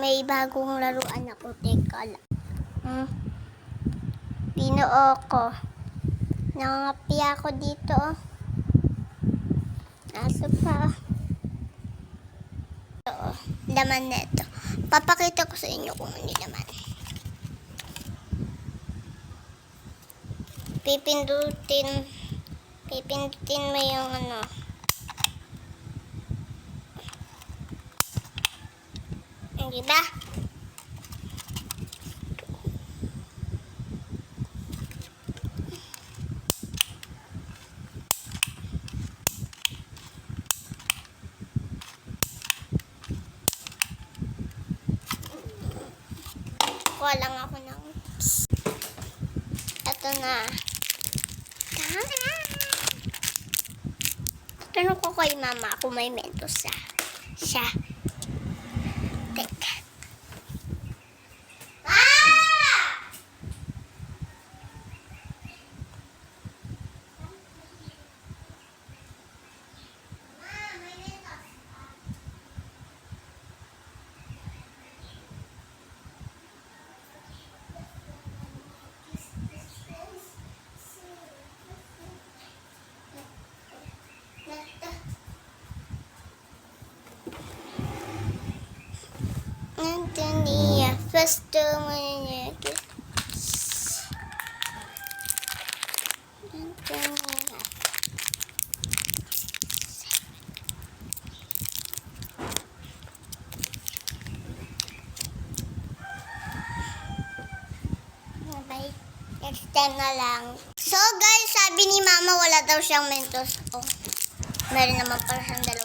may bagong laruan ako. Teka lang. Binuo ko. Nangangapi ako dito. Aso pa. Ito, laman na ito. Papakita ko sa inyo kung ano laman. Pipindutin mo yung ano. Diba? Kuha lang ako ng ito na. Tanong ko kay mama kung may Mentos siya. Teka. Antonia, fasto mo niya. Antonia. Bye. Next time na lang. So guys, sabi ni mama wala daw siyang Mentos. Oh, meron naman pala siyang dalawa.